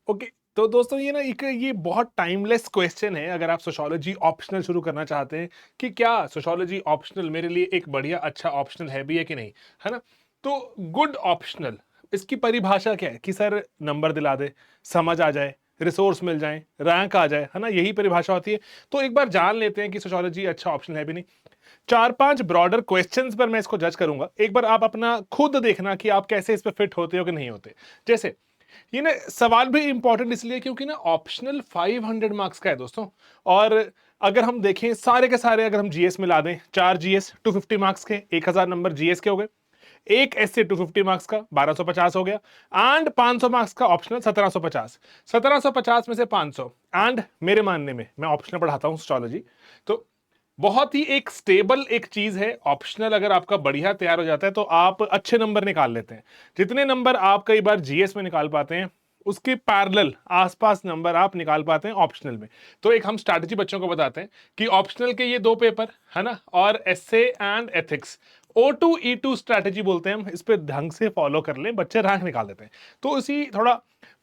Okay. तो दोस्तों ये ना एक ये बहुत टाइमलेस क्वेश्चन है अगर आप सोशियोलॉजी ऑप्शनल शुरू करना चाहते हैं कि क्या सोशियोलॉजी ऑप्शनल मेरे लिए एक बढ़िया अच्छा ऑप्शनल है भी है कि नहीं, है ना? तो गुड ऑप्शनल इसकी परिभाषा क्या है कि सर नंबर दिला दे, समझ आ जाए, रिसोर्स मिल जाए, रैंक आ जाए, है ना? यही परिभाषा होती है। तो एक बार जान लेते हैं कि सोशियोलॉजी अच्छा ऑप्शनल है भी नहीं। चार पांच ब्रॉडर क्वेश्चंस पर मैं इसको जज करूंगा। एक बार आप अपना खुद देखना कि आप कैसे इस पे फिट होते हो कि नहीं होते। जैसे ये ना सवाल भी इंपॉर्टेंट इसलिए क्योंकि ना ऑप्शनल 500 मार्क्स का है दोस्तों। और अगर हम देखें सारे के सारे अगर हम जीएस मिला दें, चार जीएस 250 मार्क्स के, 1000 नंबर जीएस के हो गए। एक एसए 250 मार्क्स का 1250 हो गया। एंड 500 मार्क्स का ऑप्शनल 1750। 1750 में से 500 एंड मेरे मानने में, मैं ऑप्शनल पढ़ाता हूं सोशियोलॉजी, तो बहुत ही एक स्टेबल एक चीज है ऑप्शनल। अगर आपका बढ़िया तैयार हो जाता है तो आप अच्छे नंबर निकाल लेते हैं। जितने नंबर आप कई बार जीएस में निकाल पाते हैं उसके पैरेलल आसपास नंबर आप निकाल पाते हैं ऑप्शनल में। तो एक हम स्ट्रैटेजी बच्चों को बताते हैं कि ऑप्शनल के ये दो पेपर है ना, और S A and ethics, O2E2 strategy बोलते हैं हम, इस पे ढंग से फॉलो कर लें, बच्चे रैंक निकाल देते हैं। तो इसी थोड़ा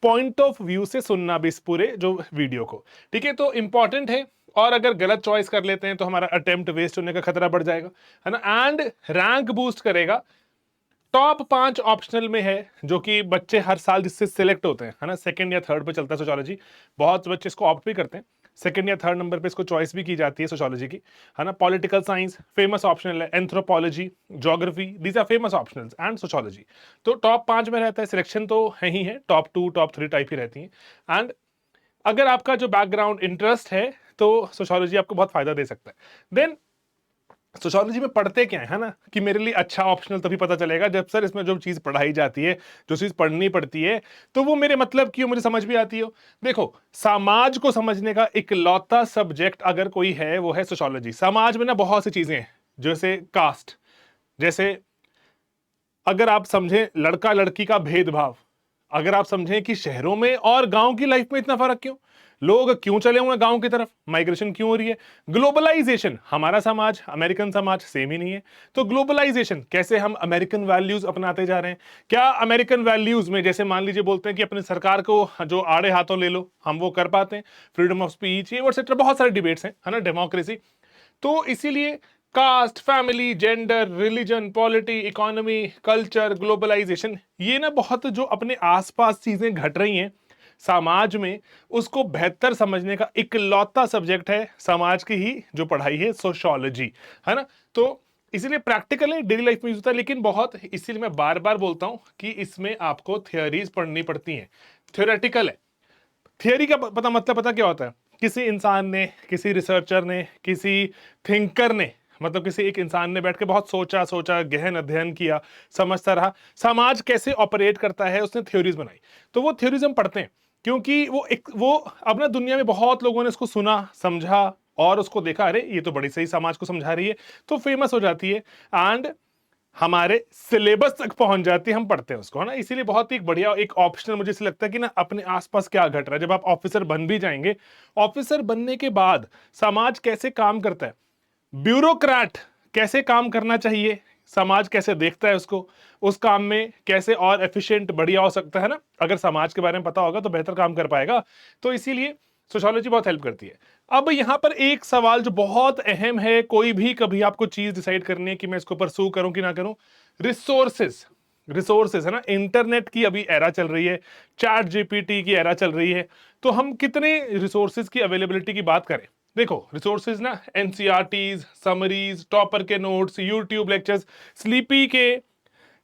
पॉइंट ऑफ व्यू से सुनना भी इस पूरे जो वीडियो को, ठीक है? तो इंपॉर्टेंट है। और अगर गलत चॉइस कर लेते हैं तो हमारा अटेम्प्ट वेस्ट होने का खतरा बढ़ जाएगा, है ना? एंड रैंक बूस्ट करेगा। टॉप 5 ऑप्शनल में है जो कि बच्चे हर साल जिससे सिलेक्ट होते हैं, है ना? सेकंड या थर्ड पे चलता है सोशियोलॉजी। बहुत बच्चे इसको ऑप्ट भी करते हैं, सेकंड या थर्ड नंबर पे इसको चॉइस भी की जाती है सोशियोलॉजी की, है ना? पॉलिटिकल साइंस फेमस ऑप्शनल है, anthropology, geography, these are famous optionals and sociology. तो टॉप 5 में रहता है, सिलेक्शन तो है ही है, टॉप 2 टॉप 3 टाइप ही रहती है। एंड अगर आपका जो बैकग्राउंड इंटरेस्ट है तो सोशियोलॉजी आपको बहुत फायदा दे सकता है। देन सोशियोलॉजी में पढ़ते क्या है ना, कि मेरे लिए अच्छा ऑप्शनल तभी पता चलेगा जब सर इसमें जो चीज पढ़ाई जाती है, जो चीज पढ़नी पड़ती है, तो वो मेरे मतलब की हो, मुझे समझ भी आती हो। देखो, समाज को समझने का इकलौता सब्जेक्ट अगर कोई है वो है सोशियोलॉजी। समाज में ना बहुत सी चीजें हैं, जैसे कास्ट, जैसे अगर आप समझें लड़का लड़की का भेदभाव, अगर आप समझें कि शहरों में और गांव की लाइफ में इतना फर्क क्यों, लोग क्यों चले हुए हैं गांव की तरफ, माइग्रेशन क्यों हो रही है, ग्लोबलाइजेशन, हमारा समाज अमेरिकन समाज सेम ही नहीं है। तो ग्लोबलाइजेशन कैसे हम अमेरिकन वैल्यूज अपनाते जा रहे हैं, क्या अमेरिकन वैल्यूज में जैसे मान लीजिए बोलते हैं कि अपनी सरकार को जो आड़े हाथों ले लो, हम वो कर पाते हैं? फ्रीडम ऑफ स्पीच, ये एक्सेट्रा बहुत सारे डिबेट्स हैं, है ना? डेमोक्रेसी। तो इसीलिए caste, family, gender, religion, polity, economy, culture, globalisation, ये ना बहुत जो अपने आसपास चीजें घट रही हैं समाज में, उसको बेहतर समझने का इकलौता सब्जेक्ट है समाज की ही जो पढ़ाई है, सोशियोलॉजी, है ना? तो इसीलिए प्रैक्टिकल है, डेली लाइफ में यूज होता है, लेकिन बहुत, इसीलिए मैं बार बार बोलता हूं कि इसमें आपको थियोरीज पढ़नी पड़ती हैं। थ्योरेटिकल है। थियरी का पता मतलब पता क्या होता है? किसी इंसान ने, किसी रिसर्चर ने, किसी थिंकर ने, मतलब किसी एक इंसान ने बैठ के बहुत सोचा सोचा, गहन अध्ययन किया, समझता रहा, समाज कैसे ऑपरेट करता है, उसने थ्योरीज बनाई। तो वो थ्योरीज हम पढ़ते हैं क्योंकि वो अब ना दुनिया में बहुत लोगों ने उसको सुना, समझा और उसको देखा, अरे ये तो बड़ी सही समाज को समझा रही है, तो फेमस हो जाती है एंड हमारे सिलेबस तक पहुंच जाती है, हम पढ़ते हैं उसको, है ना? इसीलिए बहुत ही बढ़िया एक ऑप्शनल मुझे ऐसा लगता है कि ना अपने आसपास क्या घट रहा है, जब आप ऑफिसर बन भी जाएंगे, ऑफिसर बनने के बाद समाज कैसे काम करता है, ब्यूरोक्रेट कैसे काम करना चाहिए, समाज कैसे देखता है उसको, उस काम में कैसे और एफिशिएंट बढ़िया हो सकता है ना, अगर समाज के बारे में पता होगा तो बेहतर काम कर पाएगा। तो इसीलिए सोशियोलॉजी बहुत हेल्प करती है। अब यहां पर एक सवाल जो बहुत अहम है, कोई भी कभी आपको चीज डिसाइड करनी है कि मैं इसको परसू करूं कि ना करूं, रिसोर्सेज। रिसोर्सेज है ना, इंटरनेट की अभी एरा चल रही है, चैट जीपीटी की एरा चल रही है, तो हम कितने रिसोर्सेज की अवेलेबिलिटी की बात करें। देखो रिसोर्सेज ना, एनसीईआरटीज, समरीज, टॉपर के नोट्स, यूट्यूब लेक्चर्स, स्लीपी के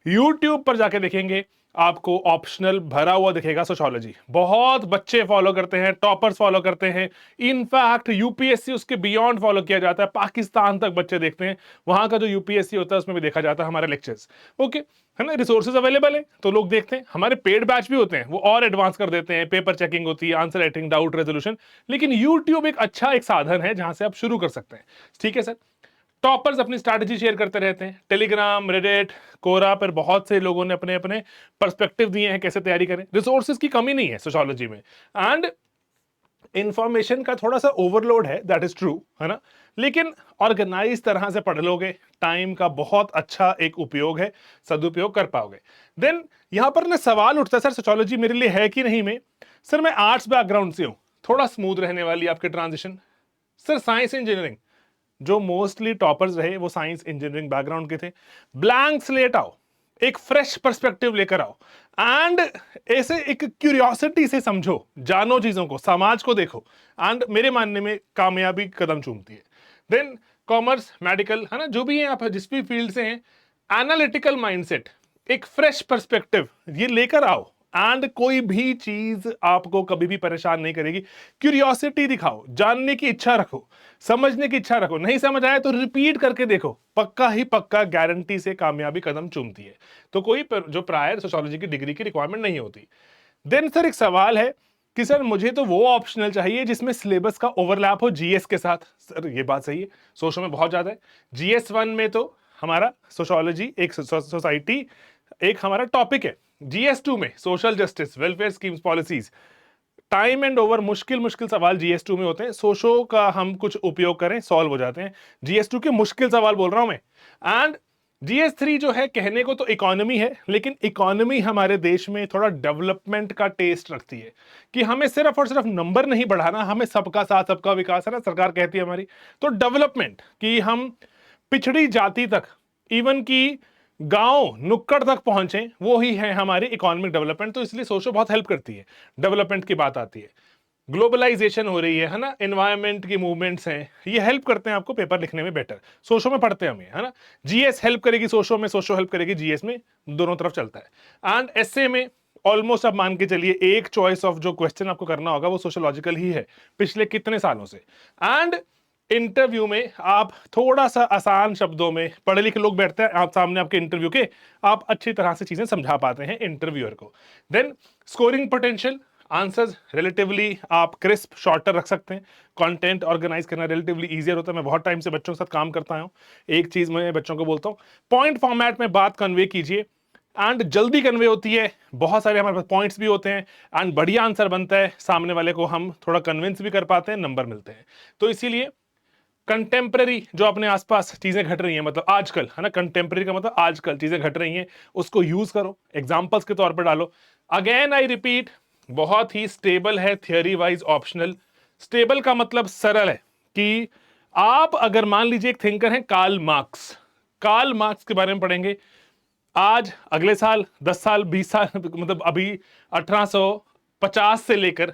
यूट्यूब पर जाके देखेंगे आपको ऑप्शनल भरा हुआ दिखेगा सोशियोलॉजी। बहुत बच्चे फॉलो करते हैं, टॉपर्स फॉलो करते हैं, इनफैक्ट यूपीएससी उसके बियॉन्ड फॉलो किया जाता है, पाकिस्तान तक बच्चे देखते हैं, वहां का जो यूपीएससी होता है उसमें भी देखा जाता है हमारे लेक्चर्स। ओके, है ना? रिसोर्सेज अवेलेबल है तो लोग देखते हैं। हमारे पेड बैच भी होते हैं, वो और एडवांस कर देते हैं, पेपर चेकिंग होती है, आंसर राइटिंग, डाउट रेजोल्यूशन। लेकिन यूट्यूब एक अच्छा एक साधन है जहां से आप शुरू कर सकते हैं। ठीक है सर। टॉपर्स अपनी स्ट्रैटेजी शेयर करते रहते हैं, टेलीग्राम, रेडिट, कोरा पर बहुत से लोगों ने अपने अपने पर्सपेक्टिव दिए हैं कैसे तैयारी करें। रिसोर्सेज की कमी नहीं है सोशियोलॉजी में, एंड इंफॉर्मेशन का थोड़ा सा ओवरलोड है, दैट इज ट्रू, है ना? लेकिन ऑर्गेनाइज तरह से पढ़ लोगे, टाइम का बहुत अच्छा एक उपयोग है, सदुपयोग कर पाओगे। देन यहां पर ना सवाल उठता है, सर सोशियोलॉजी मेरे लिए है कि नहीं में, सर मैं आर्ट्स बैकग्राउंड से हूं, थोड़ा स्मूथ रहने वाली आपके ट्रांजिशन। सर साइंस इंजीनियरिंग, जो मोस्टली टॉपर्स रहे वो साइंस इंजीनियरिंग बैकग्राउंड के थे। ब्लैंक स्लेट आओ, एक फ्रेश पर्सपेक्टिव लेकर आओ एंड ऐसे एक क्यूरियोसिटी से समझो, जानो चीजों को, समाज को देखो एंड मेरे मानने में कामयाबी कदम चूमती है। देन कॉमर्स, मेडिकल, है ना, जो भी है आप जिस भी फील्ड से हैं, एनालिटिकल माइंडसेट, एक फ्रेश पर्सपेक्टिव ये लेकर आओ एंड कोई भी चीज आपको कभी भी परेशान नहीं करेगी। क्यूरियोसिटी दिखाओ, जानने की इच्छा रखो, समझने की इच्छा रखो, नहीं समझ आया तो रिपीट करके देखो, पक्का ही पक्का गारंटी से कामयाबी कदम चूमती है। तो कोई जो प्रायर सोशियोलॉजी की डिग्री की रिक्वायरमेंट नहीं होती। देन सर एक सवाल है कि सर मुझे तो वो ऑप्शनल चाहिए जिसमें सिलेबस का ओवरलैप हो जीएस के साथ। सर ये बात सही है, सोशो में बहुत ज्यादा है। जीएस 1 में तो हमारा सोशियोलॉजी एक सोसाइटी एक हमारा टॉपिक है। जीएस 2 में social justice, welfare schemes, policies, time and over, मुश्किल मुश्किल सवाल जीएस 2 में होते हैं। सोशो का हम कुछ उपयोग करें सॉल्व हो जाते हैं। जीएस 2 के मुश्किल सवाल बोल रहा हूं मैं। एंड जीएस 3 जो है कहने को तो इकोनॉमी है, लेकिन इकोनॉमी हमारे देश में थोड़ा डेवलपमेंट का टेस्ट रखती है कि हमें सिर्फ और सिर्फ नंबर नहीं बढ़ाना, हमें सबका साथ सबका विकास, है ना, सरकार कहती है हमारी। तो डेवलपमेंट कि हम पिछड़ी जाति तक, इवन की गांव नुक्कड़ तक पहुंचे, वो ही है हमारी इकोनॉमिक डेवलपमेंट। तो इसलिए सोशो बहुत हेल्प करती है। डेवलपमेंट की बात आती है, ग्लोबलाइजेशन हो रही है ना, एनवायरमेंट की मूवमेंट्स हैं, ये हेल्प करते हैं आपको पेपर लिखने में बेटर। सोशो में पढ़ते हैं हम ये, है ना। जीएस हेल्प करेगी सोशो में, सोशो हेल्प करेगी जीएस में, दोनों तरफ चलता है। एंड एसए में ऑलमोस्ट आप मान के चलिए एक चॉइस ऑफ जो क्वेश्चन आपको करना होगा वो सोशोलॉजिकल ही है पिछले कितने सालों से। एंड इंटरव्यू में आप थोड़ा सा आसान शब्दों में, पढ़े लिखे लोग बैठते हैं आप सामने आपके इंटरव्यू के, आप अच्छी तरह से चीजें समझा पाते हैं इंटरव्यूअर को। Then scoring potential, answers relatively आप क्रिस्प शॉर्टर रख सकते हैं। कंटेंट ऑर्गेनाइज करना रिलेटिवली इजियर होता है। मैं बहुत टाइम से बच्चों के साथ काम करता हूं, एक चीज मैं बच्चों को बोलता हूं, पॉइंट फॉर्मेट में बात कन्वे कीजिए एंड जल्दी कन्वे होती है। बहुत सारे हमारे पास पॉइंट्स भी होते हैं एंड बढ़िया आंसर बनता है, सामने वाले को हम थोड़ा कन्विंस भी कर पाते हैं, नंबर मिलते हैं। तो इसीलिए कंटेम्प्रेरी जो अपने आसपास चीजें घट रही हैं, मतलब आजकल, है ना, कंटेम्प्रेरी का मतलब आजकल चीजें घट रही हैं, उसको यूज करो, एग्जांपल्स के तौर पर डालो। अगेन आई रिपीट, बहुत ही स्टेबल है, थियरी वाइज ऑप्शनल। स्टेबल का मतलब सरल है कि आप अगर मान लीजिए एक थिंकर हैं कार्ल मार्क्स, कार्ल मार्क्स के बारे में पढ़ेंगे आज, अगले साल, 10 साल, 20 साल, मतलब अभी 1850 से लेकर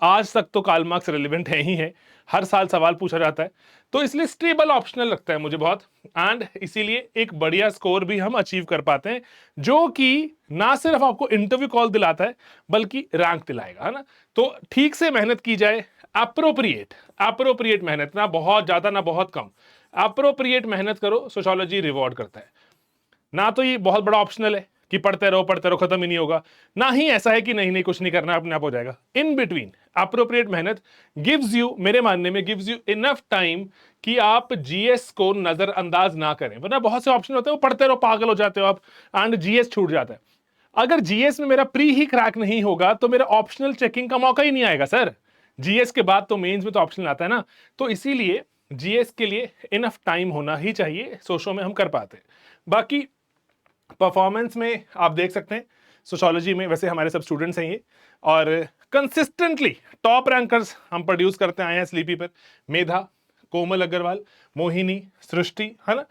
आज तक तो कार्ल मार्क्स रेलिवेंट है ही है, हर साल सवाल पूछा जाता है। तो इसलिए स्टेबल ऑप्शनल लगता है मुझे बहुत, एंड इसीलिए एक बढ़िया स्कोर भी हम अचीव कर पाते हैं, जो कि ना सिर्फ आपको इंटरव्यू कॉल दिलाता है बल्कि रैंक दिलाएगा, है ना। तो ठीक से मेहनत की जाए, अप्रोप्रिएट अप्रोप्रिएट मेहनत, ना बहुत ज्यादा ना बहुत कम, अप्रोप्रिएट मेहनत करो, सोशियोलॉजी रिवॉर्ड करता है। ना तो ये बहुत बड़ा ऑप्शनल है कि पढ़ते रहो खत्म ही नहीं होगा, ना ही ऐसा है कि नहीं नहीं कुछ नहीं करना अपने आप हो जाएगा। इन बिटवीन अप्रोप्रिएट मेहनत गिव्स यू, मेरे मानने में गिव्स यू इनफ टाइम कि आप जीएस को नजरअंदाज ना करें। वरना बहुत से ऑप्शन होते हैं, वो पढ़ते रहो पागल हो जाते हो आप एंड जीएस छूट जाता है। अगर जीएस में मेरा प्री ही क्रैक नहीं होगा तो मेरा ऑप्शनल चेकिंग का मौका ही नहीं आएगा सर। जीएस के बाद तो मेंस में तो ऑप्शनल आता है ना। तो इसीलिए जीएस के लिए इनफ टाइम होना ही चाहिए, सोशो में हम कर पाते हैं। बाकी परफॉर्मेंस में आप देख सकते हैं, सोशियोलॉजी में वैसे हमारे सब स्टूडेंट्स हैं ये, और कंसिस्टेंटली टॉप रैंकर्स हम प्रोड्यूस करते आए हैं स्लीपी पर। मेधा, कोमल अग्रवाल, मोहिनी, सृष्टि, है ना,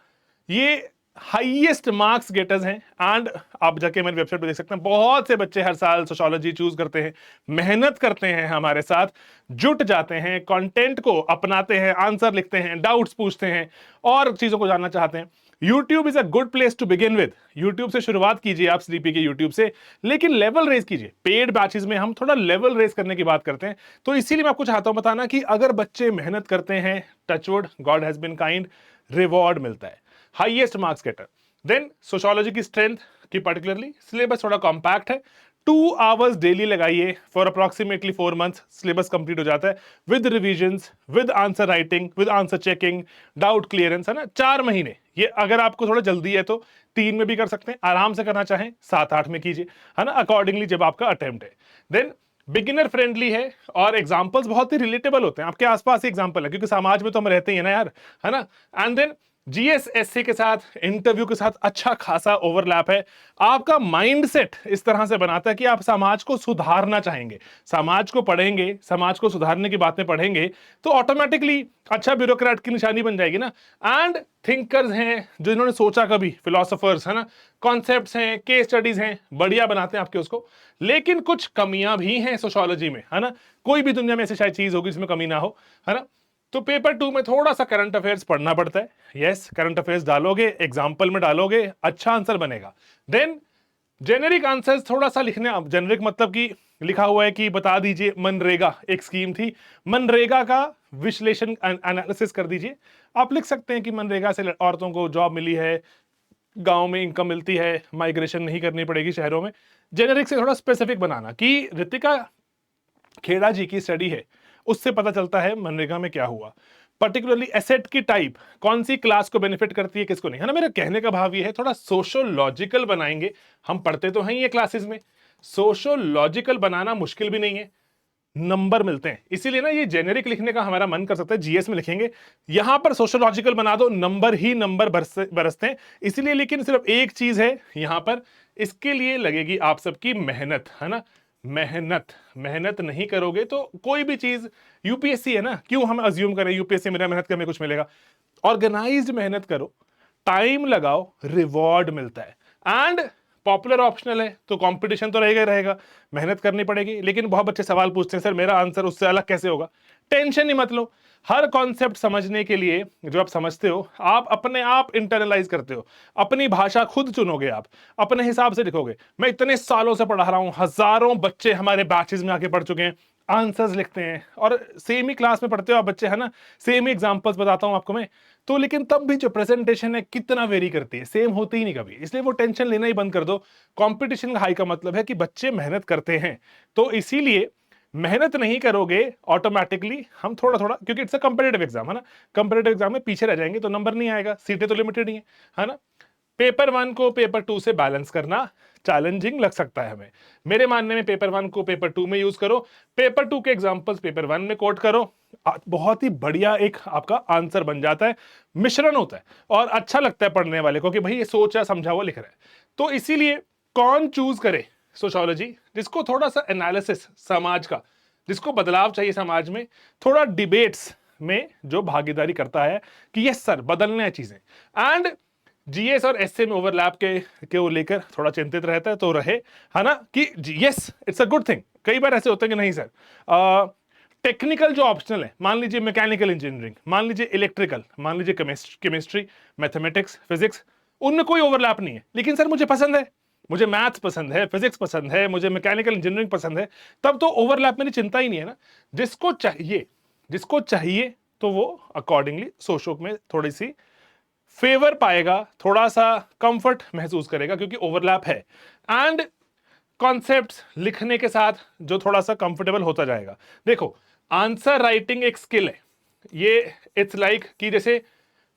ये हाईएस्ट मार्क्स गेटर्स हैं। एंड आप जाके मेरी वेबसाइट पे देख सकते हैं, बहुत से बच्चे हर साल सोशियोलॉजी चूज करते हैं, मेहनत करते हैं, हमारे साथ जुट जाते हैं, कंटेंट को अपनाते हैं, आंसर लिखते हैं, डाउट्स पूछते हैं और चीजों को जानना चाहते हैं। YouTube is a good place to begin with. YouTube से शुरुआत कीजिए आप, स्लीपी के YouTube से, लेकिन लेवल रेस कीजिए। पेड बैचेस में हम थोड़ा लेवल रेस करने की बात करते हैं। तो इसीलिए मैं आपको चाहता हूं बताना कि अगर बच्चे मेहनत करते हैं, touchwood, god has been kind, reward मिलता है, highest marks getter. Then sociology की स्ट्रेंथ की पर्टिकुलरली सिलेबस थोड़ा कॉम्पैक्ट है, 2 आवर्स डेली लगाइए for approximately 4 months, syllabus complete हो जाता है with revisions, with answer writing, with answer checking, doubt clearance, है ना। 4 महीने, ये अगर आपको थोड़ा जल्दी है तो 3 में भी कर सकते हैं, आराम से करना चाहें 7-8 में कीजिए, है ना, अकॉर्डिंगली जब आपका अटेम्प्ट है। देन बिगिनर फ्रेंडली है और एग्जाम्पल्स बहुत ही रिलेटेबल होते हैं, आपके आसपास एग्जाम्पल है, क्योंकि समाज में तो हम रहते ही है ना यार, है ना। एंड देन जीएस एससी के साथ, इंटरव्यू के साथ अच्छा खासा ओवरलैप है। आपका माइंडसेट इस तरह से बनाता है कि आप समाज को सुधारना चाहेंगे, समाज को पढ़ेंगे, समाज को सुधारने की बातें पढ़ेंगे, तो ऑटोमेटिकली अच्छा ब्यूरोक्रेट की निशानी बन जाएगी ना। एंड थिंकर्स हैं जो इन्होंने सोचा कभी, फिलोसोफर्स है ना, कॉन्सेप्ट्स हैं, केस स्टडीज हैं, बढ़िया बनाते हैं आपके उसको। लेकिन कुछ कमियां भी हैं सोशियोलॉजी में, है ना। कोई भी दुनिया में ऐसी शायद चीज होगी जिसमें कमी ना हो, है ना। तो पेपर 2 में थोड़ा सा करंट अफेयर्स पढ़ना पड़ता है। यस, करंट अफेयर्स डालोगे, एग्जाम्पल में डालोगे, अच्छा आंसर बनेगा। देन जेनेरिक आंसर्स थोड़ा सा लिखने, जेनेरिक मतलब कि लिखा हुआ है कि बता दीजिए मनरेगा एक स्कीम थी, मनरेगा का विश्लेषण एनालिसिस कर दीजिए। आप लिख सकते हैं कि मनरेगा से औरतों को जॉब मिली है, गांव में इनकम मिलती है, माइग्रेशन नहीं करनी पड़ेगी शहरों में। जेनेरिक से थोड़ा स्पेसिफिक बनाना कि रितिका खेड़ा जी की स्टडी है, उससे पता चलता है मनरेगा में क्या हुआ। पर्टिकुलरली एसेट की टाइप, कौन सी क्लास को बेनिफिट करती है, किसको नहीं, है ना। मेरा कहने का भाव ये है, थोड़ा सोशोलॉजिकल बनाएंगे। हम पढ़ते तो हैं ये क्लासेस में, सोशोलॉजिकल बनाना मुश्किल भी नहीं है, नंबर मिलते हैं। इसीलिए ना ये जेनेरिक लिखने का हमारा मन कर सकता है, जीएस में लिखेंगे, यहां पर सोशोलॉजिकल बना दो, नंबर ही नंबर बरसते हैं। इसीलिए लेकिन सिर्फ एक चीज है यहां पर, इसके लिए लगेगी आप सबकी मेहनत, है ना। मेहनत, मेहनत नहीं करोगे तो कोई भी चीज, यूपीएससी है ना, क्यों हम अज्यूम करें यूपीएससी मेरा मेहनत करने कुछ मिलेगा। ऑर्गेनाइज्ड मेहनत करो, टाइम लगाओ, रिवॉर्ड मिलता है। एंड पॉपुलर ऑप्शनल है तो कंपटीशन तो रहेगा ही रहेगा, मेहनत करनी पड़ेगी। लेकिन बहुत बच्चे सवाल पूछते हैं, सर मेरा आंसर उससे अलग कैसे होगा। टेंशन ही मत लो, हर कॉन्सेप्ट समझने के लिए जो आप समझते हो, आप अपने आप इंटरनलाइज करते हो, अपनी भाषा खुद चुनोगे, आप अपने हिसाब से लिखोगे। मैं इतने सालों से पढ़ा रहा हूं, हजारों बच्चे हमारे बैचेस में आके पढ़ चुके हैं, आंसर्स लिखते हैं, और सेम ही क्लास में पढ़ते हो आप बच्चे, है ना, सेम ही एग्जांपल्स बताता हूं आपको मैं। तो लेकिन तब भी जो प्रेजेंटेशन है कितना वेरी करती है, सेम होती ही नहीं कभी, इसलिए वो टेंशन लेना ही बंद कर दो। कंपटीशन हाई का मतलब है कि बच्चे मेहनत करते हैं, तो इसीलिए मेहनत नहीं करोगे ऑटोमेटिकली हम थोड़ा थोड़ा, क्योंकि इट्स अ कंपेटिटिव एग्जाम, है ना, कंपेटिटिव एग्जाम में पीछे रह जाएंगे तो नंबर नहीं आएगा, सीटें तो लिमिटेड ही है ना। पेपर 1 को पेपर 2 से बैलेंस करना चैलेंजिंग लग सकता है हमें, मेरे मानने में पेपर 1 को पेपर 2 में यूज करो, पेपर 2 के एग्जांपल्स पेपर 1 में कोट करो, बहुत ही बढ़िया एक आपका आंसर बन जाता है, मिश्रण होता है और अच्छा लगता है पढ़ने वाले को कि भाई ये सोचा समझा हुआ लिख रहा है। तो इसीलिए कौन चूज करे सोशियोलॉजी, जिसको थोड़ा सा एनालिसिस समाज का, जिसको बदलाव चाहिए समाज में, थोड़ा डिबेट्स में जो भागीदारी करता है कि यस सर बदलने हैं चीजें। एंड जीएस और एसए में ओवरलैप के वो लेकर थोड़ा चिंतित रहता है तो रहे, है ना, कि yes it's a good thing. कई बार ऐसे होते हैं कि नहीं सर, टेक्निकल जो ऑप्शनल है, मान लीजिए मैकेनिकल इंजीनियरिंग, मान लीजिए इलेक्ट्रिकल, मान लीजिए केमिस्ट्री, मैथमेटिक्स, फिजिक्स, उनमें कोई ओवरलैप नहीं है, लेकिन सर मुझे पसंद है, मुझे मैथ्स पसंद है, फिजिक्स पसंद है, मुझे मैकेनिकल इंजीनियरिंग पसंद है, तब तो ओवरलैप मेरी चिंता ही नहीं है ना। जिसको चाहिए, जिसको चाहिए तो वो अकॉर्डिंगली सोशो में थोड़ी सी फेवर पाएगा, थोड़ा सा कंफर्ट महसूस करेगा क्योंकि ओवरलैप है। एंड कॉन्सेप्ट्स लिखने के साथ जो थोड़ा सा कंफर्टेबल होता जाएगा। देखो, आंसर राइटिंग एक स्किल है, ये इट्स लाइक कि जैसे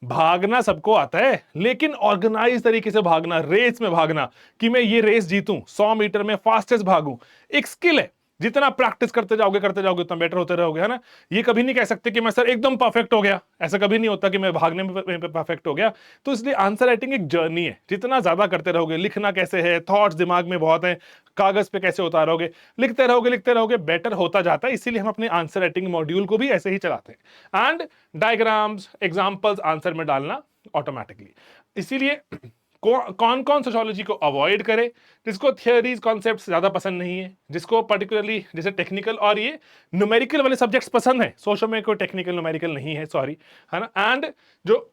भागना सबको आता है, लेकिन ऑर्गेनाइज तरीके से भागना, रेस में भागना, कि मैं ये रेस जीतूं, 100 मीटर में फास्टेस्ट भागूं, एक स्किल है। जितना प्रैक्टिस करते जाओगे उतना बेटर होते रहोगे, है ना। ये कभी नहीं कह सकते कि मैं सर एकदम परफेक्ट हो गया, ऐसा कभी नहीं होता कि मैं भागने में परफेक्ट हो गया। तो इसलिए आंसर राइटिंग एक जर्नी है, जितना ज्यादा करते रहोगे, लिखना कैसे है, थॉट्स दिमाग में बहुत है, कागज पे कैसे उतारोगे, लिखते रहोगे बेटर होता जाता है। इसीलिए हम अपने आंसर राइटिंग मॉड्यूल को भी ऐसे ही चलाते हैं। एंड डायग्राम्स, एग्जाम्पल्स आंसर में डालना ऑटोमेटिकली। इसीलिए कौन कौन सोशियोलॉजी को अवॉइड करे, जिसको थियोरीज कॉन्सेप्ट्स ज्यादा पसंद नहीं है, जिसको पर्टिकुलरली जैसे टेक्निकल और ये न्यूमेरिकल वाले सब्जेक्ट्स पसंद है, सोशो में कोई टेक्निकल न्यूमेरिकल नहीं है, सॉरी, है ना। एंड जो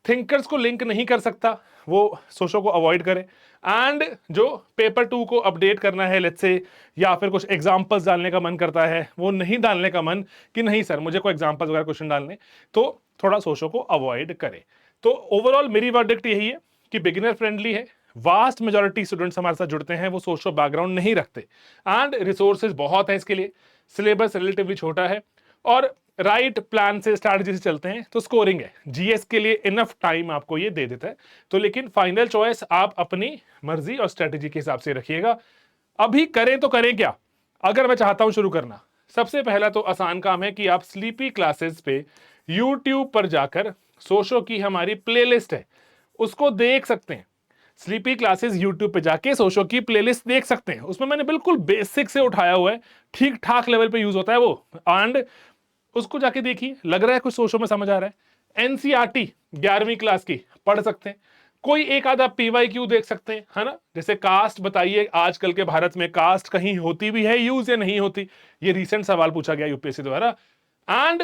थिंकर्स को लिंक नहीं कर सकता वो सोशो को अवॉइड करे। एंड जो पेपर 2 को अपडेट करना है लेट्स से, या फिर कुछ एग्जांपल्स डालने का मन करता है, वो नहीं डालने का मन कि नहीं सर मुझे कोई एग्जांपल्स वगैरह क्वेश्चन डालने, तो थोड़ा सोशो को अवॉइड करे। तो ओवरऑल मेरी वर्डिक्ट यही है कि बिगिनर फ्रेंडली है, वास्ट मेजॉरिटी स्टूडेंट्स हमारे साथ जुड़ते हैं वो सोशल बैकग्राउंड नहीं रखते, एंड रिसोर्सेज बहुत है इसके लिए, सिलेबस रिलेटिवली छोटा है, और राइट प्लान से स्ट्रैटेजी से चलते हैं तो स्कोरिंग है। जीएस के लिए इनफ टाइम आपको ये दे देता है। तो लेकिन फाइनल चॉइस आप अपनी मर्जी और स्ट्रैटेजी के हिसाब से रखिएगा। अभी करें तो करें क्या, अगर मैं चाहता हूं शुरू करना, सबसे पहला तो आसान काम है कि आप स्लीपी क्लासेस पे यूट्यूब पर जाकर सोशो की हमारी प्लेलिस्ट है, उसको देख सकते हैं। स्लीपी क्लासेस यूट्यूब पे जाके सोशो की प्लेलिस्ट देख सकते हैं, उसमें मैंने बिल्कुल बेसिक से उठाया हुआ है, ठीक ठाक लेवल पे यूज होता है वो, एंड उसको जाके देखिए, लग रहा है कुछ सोशो में समझ आ रहा है। एनसीईआरटी 11वीं क्लास की पढ़ सकते हैं, कोई एक आधा पीवाईक्यू देख सकते हैं, है ना, जैसे कास्ट बताइए आजकल के भारत में कास्ट कहीं होती भी है यूज या नहीं होती, ये रिसेंट सवाल पूछा गया यूपीएससी द्वारा। एंड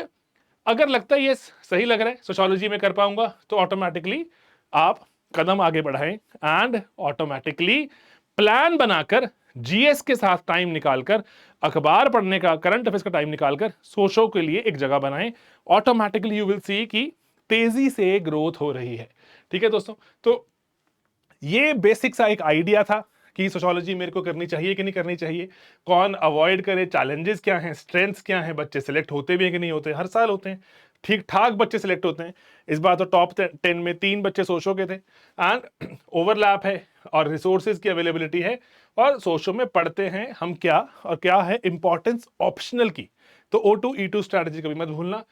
अगर लगता है ये सही लग रहा है, सोशियोलॉजी में कर पाऊंगा, तो ऑटोमेटिकली आप कदम आगे बढ़ाएं एंड ऑटोमेटिकली प्लान बनाकर जीएस के साथ टाइम निकालकर, अखबार पढ़ने का, करंट अफेयर्स का टाइम निकालकर सोशो के लिए एक जगह बनाएं। ऑटोमेटिकली यू विल सी कि तेजी से ग्रोथ हो रही है। ठीक है दोस्तों, तो ये बेसिक सा एक आइडिया था कि सोशियोलॉजी मेरे को करनी चाहिए कि नहीं करनी चाहिए, कौन अवॉइड करे, चैलेंजेस क्या हैं, स्ट्रेंथ्स क्या हैं, बच्चे सिलेक्ट होते भी हैं कि नहीं होते, हर साल होते हैं, ठीक ठाक बच्चे सिलेक्ट होते हैं। इस बार तो टॉप 10 में 3 बच्चे सोशो के थे, एंड ओवरलैप है और रिसोर्सेज की अवेलेबिलिटी है, और सोशो में पढ़ते हैं हम क्या, और क्या है इंपॉर्टेंस ऑप्शनल की। तो O2E2 स्ट्रैटेजी कभी मत भूलना।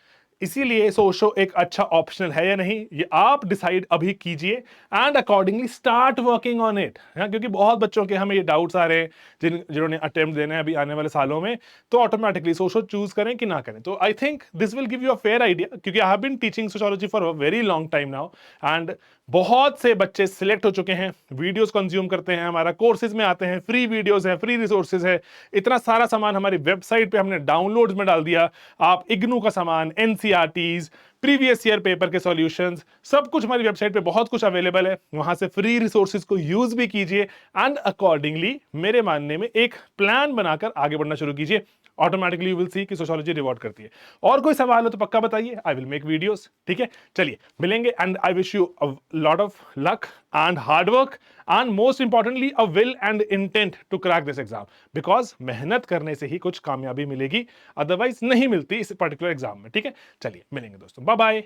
इसीलिए सोशो एक अच्छा ऑप्शनल है या नहीं, ये आप डिसाइड अभी कीजिए and accordingly start working on it. क्योंकि बहुत बच्चों के हमें ये डाउट्स आ रहे हैं जिन्होंने अटेम्प्ट देना है अभी आने वाले सालों में, तो ऑटोमेटिकली सोशो चूज करें कि ना करें। तो I think this will give you a fair idea, क्योंकि I have been teaching sociology for a very long time now, and बहुत से बच्चे सिलेक्ट हो चुके हैं, वीडियोस कंज्यूम करते हैं, हमारा कोर्सेज में आते हैं, फ्री वीडियोस है, फ्री रिसोर्सेज है, इतना सारा सामान हमारी वेबसाइट पे हमने डाउनलोड्स में डाल दिया। आप इग्नू का सामान, एनसीईआरटीज, प्रीवियस ईयर पेपर के सॉल्यूशंस, सब कुछ हमारी वेबसाइट पे बहुत कुछ अवेलेबल है, वहां से फ्री रिसोर्सेज को यूज भी कीजिए एंड अकॉर्डिंगली मेरे मानने में एक प्लान बनाकर आगे बढ़ना शुरू कीजिए। ऑटोमेटिकली यू विल सी कि सोशियोलॉजी रिवॉर्ड करती है। और कोई सवाल हो तो पक्का बताइए, आई विल मेक वीडियोस। ठीक है, चलिए मिलेंगे, and I wish you a lot of luck and hard work, and most importantly a will and intent to crack this exam, because मेहनत करने से ही कुछ कामयाबी मिलेगी, अदरवाइज नहीं मिलती इस पर्टिकुलर एग्जाम में। ठीक है, चलिए मिलेंगे दोस्तों, बाय बाय।